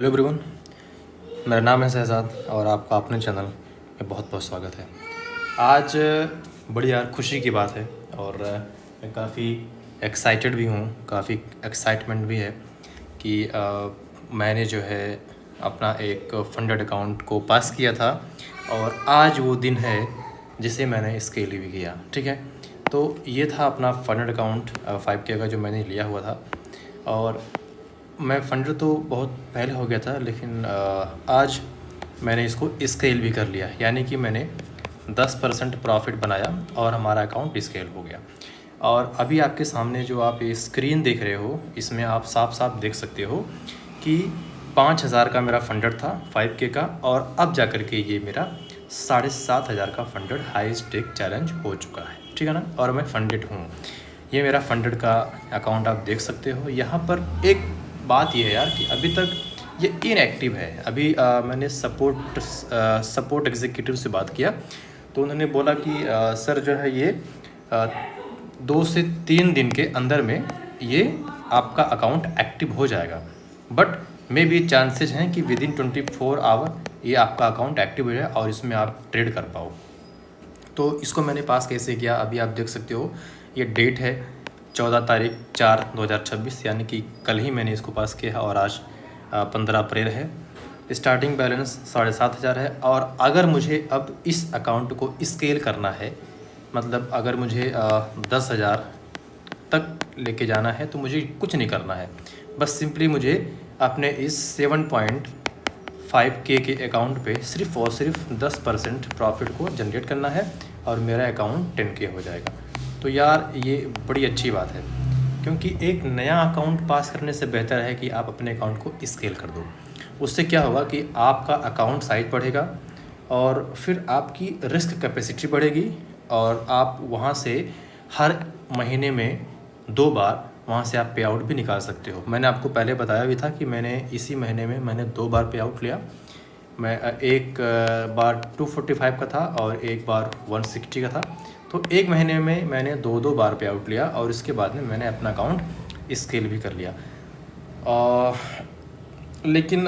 Hello everyone, मेरा नाम है शहजाद और आपका अपने चैनल में बहुत बहुत स्वागत है। आज बड़ी यार खुशी की बात है और मैं काफ़ी एक्साइटेड भी हूँ, काफ़ी एक्साइटमेंट भी है कि मैंने जो है अपना एक फंडेड अकाउंट को पास किया था और आज वो दिन है जिसे मैंने स्केल भी किया। ठीक है, तो ये था अपना फंडेड अकाउंट 5K का जो मैंने लिया हुआ था। और मैं फंडर तो बहुत पहले हो गया था, लेकिन आज मैंने इसको स्केल भी कर लिया, यानी कि मैंने 10% प्रॉफिट बनाया और हमारा अकाउंट स्केल हो गया। और अभी आपके सामने जो आप ये स्क्रीन देख रहे हो, इसमें आप साफ साफ देख सकते हो कि 5,000 का मेरा फंडर था 5K का, और अब जा कर के ये मेरा 7,500 का फंडेड हाई स्टेक चैलेंज हो चुका है। ठीक है ना, और मैं फंडेड हूँ। ये मेरा फंडेड का अकाउंट आप देख सकते हो। यहाँ पर एक बात ये है यार कि अभी तक ये इनएक्टिव है। अभी मैंने सपोर्ट एग्जीक्यूटिव से बात किया तो उन्होंने बोला कि सर जो है ये 2 से 3 दिन के अंदर में ये आपका अकाउंट एक्टिव हो जाएगा, बट मे बी चांसेस हैं कि विदिन 24 आवर ये आपका अकाउंट एक्टिव हो जाए और इसमें आप ट्रेड कर पाओ। तो इसको मैंने पास कैसे किया, अभी आप देख सकते हो। ये डेट है 14 तारीख 4/2026, यानी कि कल ही मैंने इसको पास किया है और आज 15 अप्रैल है। स्टार्टिंग बैलेंस 7,500 है। और अगर मुझे अब इस अकाउंट को स्केल करना है, मतलब अगर मुझे 10,000 तक लेके जाना है, तो मुझे कुछ नहीं करना है। बस सिंपली मुझे अपने इस 7.5K के अकाउंट पे सिर्फ़ और सिर्फ 10% प्रॉफिट को जनरेट करना है और मेरा अकाउंट 10K हो जाएगा। तो यार ये बड़ी अच्छी बात है, क्योंकि एक नया अकाउंट पास करने से बेहतर है कि आप अपने अकाउंट को स्केल कर दो। उससे क्या होगा कि आपका अकाउंट साइज बढ़ेगा और फिर आपकी रिस्क कैपेसिटी बढ़ेगी और आप वहाँ से हर महीने में 2 बार वहाँ से आप पे आउट भी निकाल सकते हो। मैंने आपको पहले बताया भी था कि मैंने इसी महीने में मैंने 2 बार पे आउट लिया। मैं एक बार 245 का था और एक बार 160 का था। तो एक महीने में मैंने 2 बार पे आउट लिया और इसके बाद में मैंने अपना अकाउंट स्केल भी कर लिया। लेकिन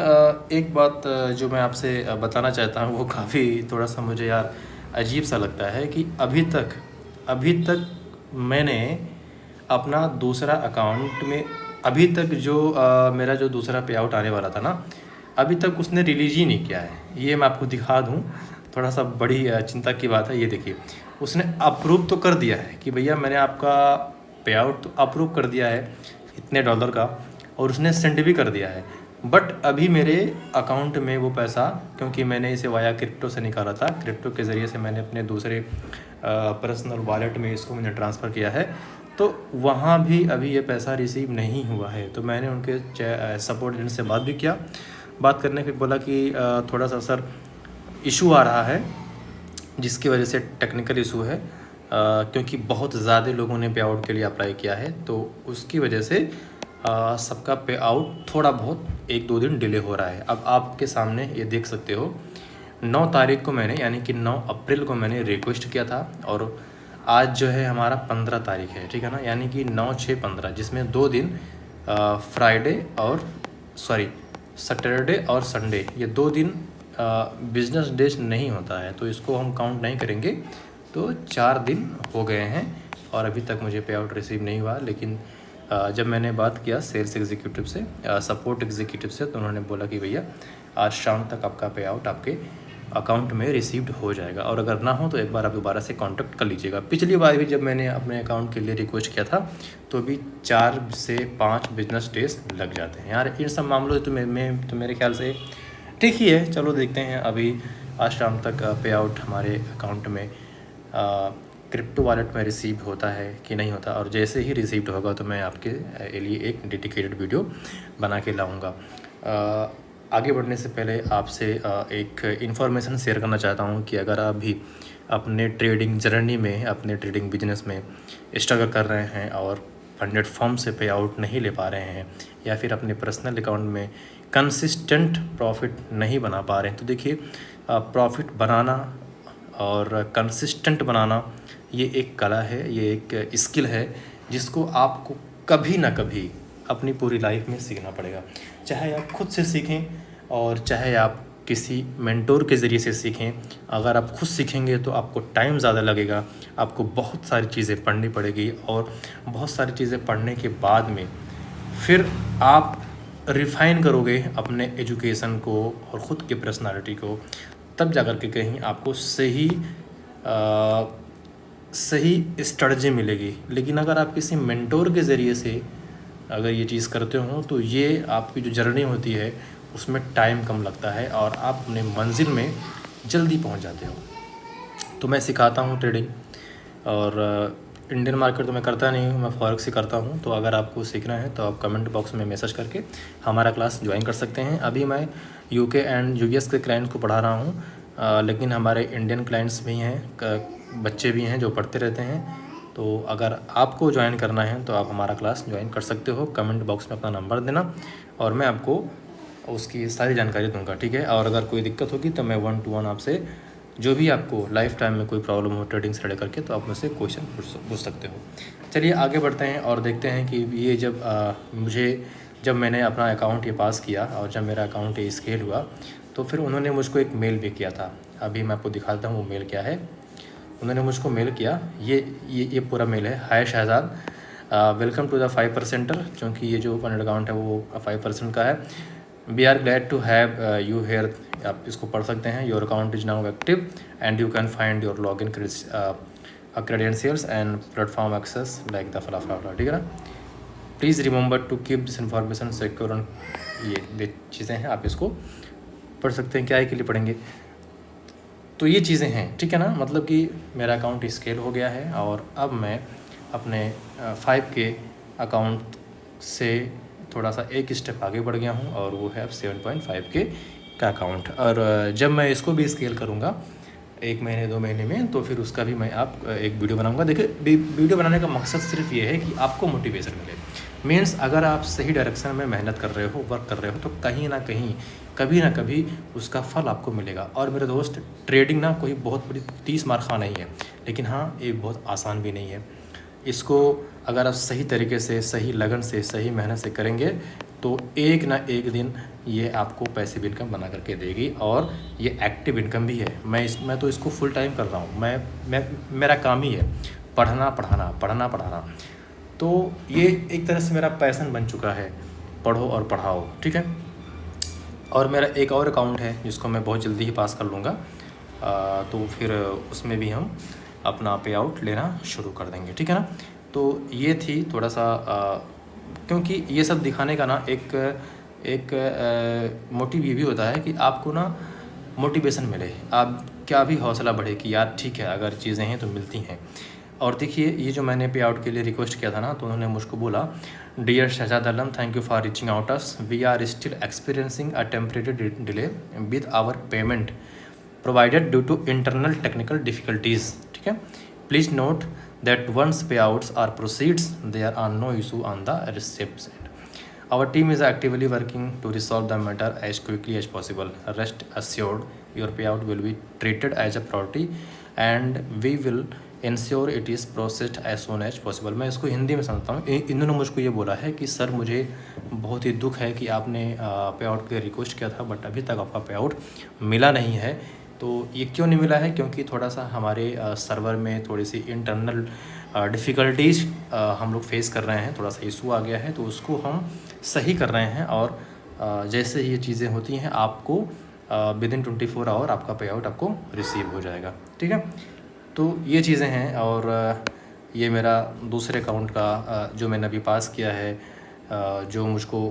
एक बात जो मैं आपसे बताना चाहता हूँ, वो काफ़ी थोड़ा सा मुझे यार अजीब सा लगता है कि अभी तक मैंने अपना दूसरा अकाउंट में अभी तक जो मेरा जो दूसरा पे आउट आने वाला था ना, अभी तक उसने रिलीज़ ही नहीं किया है। ये मैं आपको दिखा दूँ, थोड़ा सा बड़ी चिंता की बात है। ये देखिए, उसने अप्रूव तो कर दिया है कि भैया मैंने आपका पे आउट तो अप्रूव कर दिया है इतने डॉलर का, और उसने सेंड भी कर दिया है, बट अभी मेरे अकाउंट में वो पैसा, क्योंकि मैंने इसे वाया क्रिप्टो से निकाला था, क्रिप्टो के ज़रिए से मैंने अपने दूसरे पर्सनल वॉलेट में इसको मैंने ट्रांसफ़र किया है, तो वहाँ भी अभी ये पैसा रिसीव नहीं हुआ है। तो मैंने उनके सपोर्ट एजेंट से बात भी किया। बात करने के बोला कि थोड़ा सा सर इशू आ रहा है, जिसकी वजह से टेक्निकल इशू है, क्योंकि बहुत ज़्यादा लोगों ने पे आउट के लिए अप्लाई किया है, तो उसकी वजह से सबका पे आउट थोड़ा बहुत 1-2 दिन डिले हो रहा है। अब आपके सामने ये देख सकते हो, 9 तारीख को मैंने, यानी कि 9 अप्रैल को मैंने रिक्वेस्ट किया था और आज जो है हमारा 15 तारीख है। ठीक है ना, यानी कि 9-6-15, जिसमें 2 दिन फ्राइडे और सैटरडे और संडे, ये 2 दिन बिजनेस डेज नहीं होता है, तो इसको हम काउंट नहीं करेंगे। तो 4 दिन हो गए हैं और अभी तक मुझे पे आउट रिसीव नहीं हुआ। लेकिन जब मैंने बात किया सेल्स एग्जीक्यूटिव से, सपोर्ट एग्जीक्यूटिव से, तो उन्होंने बोला कि भैया आज शाम तक आपका पे आउट आपके अकाउंट में रिसीव्ड हो जाएगा, और अगर ना हो तो एक बार आप दोबारा से कांटेक्ट कर लीजिएगा। पिछली बार भी जब मैंने अपने अकाउंट के लिए रिक्वेस्ट किया था तो भी 4 से 5 बिजनेस डेज लग जाते हैं यार। इन सब मामलों से तो मेरे ख्याल से ठीक ही है। चलो देखते हैं अभी आज शाम तक पे आउट हमारे अकाउंट में क्रिप्टो वॉलेट में रिसीव होता है कि नहीं होता, और जैसे ही रिसीव्ड होगा तो मैं आपके लिए एक डेडिकेटेड वीडियो बना के लाऊँगा। आगे बढ़ने से पहले आपसे एक इन्फॉर्मेशन शेयर करना चाहता हूँ कि अगर आप भी अपने ट्रेडिंग जर्नी में, अपने ट्रेडिंग बिजनेस में स्ट्रगल कर रहे हैं और फंडेड फॉर्म से पे आउट नहीं ले पा रहे हैं, या फिर अपने पर्सनल अकाउंट में कंसिस्टेंट प्रॉफिट नहीं बना पा रहे हैं, तो देखिए प्रॉफिट बनाना और कंसिस्टेंट बनाना ये एक कला है, ये एक स्किल है, जिसको आपको कभी ना कभी अपनी पूरी लाइफ में सीखना पड़ेगा। चाहे आप खुद से सीखें और चाहे आप किसी मेंटोर के ज़रिए से सीखें। अगर आप खुद सीखेंगे तो आपको टाइम ज़्यादा लगेगा, आपको बहुत सारी चीज़ें पढ़नी पड़ेगी और बहुत सारी चीज़ें पढ़ने के बाद में फिर आप रिफ़ाइन करोगे अपने एजुकेशन को और ख़ुद की पर्सनालिटी को, तब जाकर के कहीं आपको सही स्ट्रेटजी मिलेगी। लेकिन अगर आप किसी मेंटोर के ज़रिए से अगर ये चीज़ करते हो तो ये आपकी जो जर्नी होती है उसमें टाइम कम लगता है और आप अपने मंजिल में जल्दी पहुंच जाते हो। तो मैं सिखाता हूं ट्रेडिंग, और इंडियन मार्केट तो मैं करता नहीं हूं, मैं फॉरेक्स ही करता हूं। तो अगर आपको सीखना है तो आप कमेंट बॉक्स में मैसेज करके हमारा क्लास ज्वाइन कर सकते हैं। अभी मैं यूके एंड यूएस के क्लाइंट्स को पढ़ा रहा हूं, लेकिन हमारे इंडियन क्लाइंट्स भी हैं, बच्चे भी हैं जो पढ़ते रहते हैं। तो अगर आपको ज्वाइन करना है तो आप हमारा क्लास ज्वाइन कर सकते हो। कमेंट बॉक्स में अपना नंबर देना और मैं आपको उसकी सारी जानकारी दूंगा, ठीक है। और अगर कोई दिक्कत होगी तो मैं 1 to 1 आपसे जो भी आपको लाइफ टाइम में कोई प्रॉब्लम हो ट्रेडिंग से रिलेटेड करके, तो आप मुझसे क्वेश्चन पूछ सकते हो। चलिए आगे बढ़ते हैं और देखते हैं कि ये जब मैंने अपना अकाउंट ये पास किया और जब मेरा अकाउंट ये स्केल हुआ तो फिर उन्होंने मुझको एक मेल भी किया था। अभी मैं आपको दिखाता हूँ वो मेल क्या है। उन्होंने मुझको मेल किया, ये पूरा मेल है। हाय शहजाद, वेलकम टू द 5%, क्योंकि ये जो ओपन अकाउंट है वो 5% का है। We are glad to have you here. आप इसको पढ़ सकते हैं। Your account is now active and you can find your log in credentials and platform access like the फला, ठीक है ना। Please remember to keep this information secure. ये चीज़ें हैं, आप इसको पढ़ सकते हैं। क्या है के लिए पढ़ेंगे, तो ये चीज़ें हैं, ठीक है ना। मतलब कि मेरा अकाउंट स्केल हो गया है और अब मैं अपने 5 के अकाउंट से थोड़ा सा एक स्टेप आगे बढ़ गया हूँ और वो है अब 7.5 के का अकाउंट। और जब मैं इसको भी स्केल करूँगा 1 महीने 2 महीने में, तो फिर उसका भी मैं एक वीडियो बनाऊँगा। देखिए, वीडियो बनाने का मकसद सिर्फ ये है कि आपको मोटिवेशन मिले। मीन्स अगर आप सही डायरेक्शन में मेहनत कर रहे हो, वर्क कर रहे हो, तो कहीं ना कहीं कभी ना कभी उसका फल आपको मिलेगा। और मेरे दोस्त, ट्रेडिंग ना कोई बहुत बड़ी 30 मार खा नहीं है, लेकिन हाँ ये बहुत आसान भी नहीं है। इसको अगर आप सही तरीके से, सही लगन से, सही मेहनत से करेंगे तो एक ना एक दिन ये आपको पैसिव इनकम बना करके देगी। और ये एक्टिव इनकम भी है। मैं तो इसको फुल टाइम कर रहा हूँ। मेरा काम ही है पढ़ना पढ़ाना। तो ये एक तरह से मेरा पैशन बन चुका है, पढ़ो और पढ़ाओ, ठीक है। और मेरा एक और अकाउंट है जिसको मैं बहुत जल्दी ही पास कर लूँगा, तो फिर उसमें भी हम अपना पे आउट लेना शुरू कर देंगे, ठीक है ना। तो ये थी थोड़ा सा क्योंकि ये सब दिखाने का ना एक मोटिव ये भी होता है कि आपको ना मोटिवेशन मिले, आप क्या भी हौसला बढ़े कि यार ठीक है, अगर चीज़ें हैं तो मिलती हैं। और देखिए, ये जो मैंने पे आउट के लिए रिक्वेस्ट किया था ना, तो उन्होंने मुझको बोला, dear Shahzad Alam, thank you for reaching out us. We are still experiencing a temporary delay with our payment provided due to internal technical difficulties, ठीक है। Please note that once payouts are proceeds, there are no issue on the receipt side. Our team is actively working to resolve the matter as quickly as possible. Rest assured, your payout will be treated as a priority and we will ensure it is processed as soon as possible. मैं इसको हिंदी में समझता हूँ। इन्होंने मुझको ये बोला है कि सर, मुझे बहुत ही दुख है कि आपने पे आउट के लिए रिक्वेस्ट किया था बट अभी तक आपका पे आउट मिला नहीं है। तो ये क्यों नहीं मिला है? क्योंकि थोड़ा सा हमारे सर्वर में थोड़ी सी इंटरनल डिफ़िकल्टीज़ हम लोग फेस कर रहे हैं, थोड़ा सा इशू आ गया है, तो उसको हम सही कर रहे हैं। और जैसे ये चीज़ें होती हैं आपको विदिन 24 आवर आपका पे आउट आपको रिसीव हो जाएगा, ठीक है। तो ये चीज़ें हैं। और ये मेरा दूसरे अकाउंट का जो मैंने अभी पास किया है, जो मुझको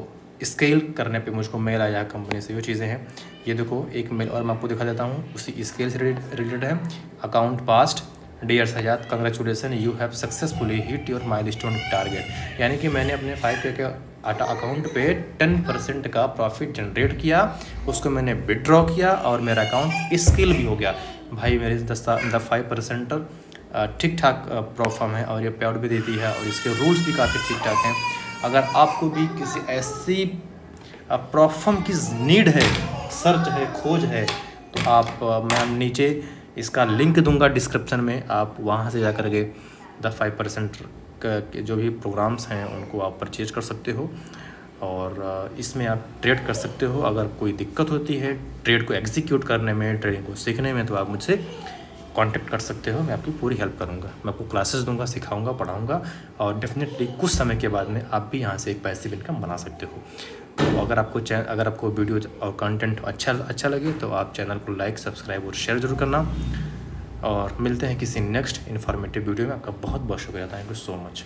स्केल करने पे मुझको मेल आया कंपनी से, वो चीज़ें हैं। ये देखो एक मेल और मैं आपको दिखा देता हूँ, उसी स्केल से रिलेटेड है। Account passed, dear Sajad, congratulations, you have successfully hit your milestone target. यानी कि मैंने अपने 5K के अकाउंट पे 10% का प्रॉफिट जनरेट किया, उसको मैंने विड्रॉ किया और मेरा अकाउंट स्केल भी हो गया। भाई मेरे 5% ठीक ठाक परफॉर्म है और ये पे आउट भी देती है और इसके रूल्स भी काफ़ी ठीक ठाक हैं। अगर आपको भी किसी ऐसी परफॉर्म की नीड है, सर्च है, खोज है, तो आप मैं नीचे इसका लिंक दूंगा डिस्क्रिप्शन में, आप वहाँ से जा कर के द 5% के जो भी प्रोग्राम्स हैं उनको आप परचेज कर सकते हो और इसमें आप ट्रेड कर सकते हो। अगर कोई दिक्कत होती है ट्रेड को एग्जीक्यूट करने में, ट्रेडिंग को सीखने में, तो आप मुझसे कांटेक्ट कर सकते हो। मैं आपकी पूरी हेल्प करूँगा, मैं आपको क्लासेस दूंगा, सिखाऊंगा, पढ़ाऊंगा और डेफिनेटली कुछ समय के बाद में आप भी यहाँ से एक पैसिव इनकम बना सकते हो। तो अगर आपको वीडियो और कंटेंट अच्छा लगे तो आप चैनल को लाइक, सब्सक्राइब और शेयर जरूर करना। और मिलते हैं किसी नेक्स्ट इन्फॉर्मेटिव वीडियो में। आपका बहुत बहुत शुक्रिया। Thank you so much.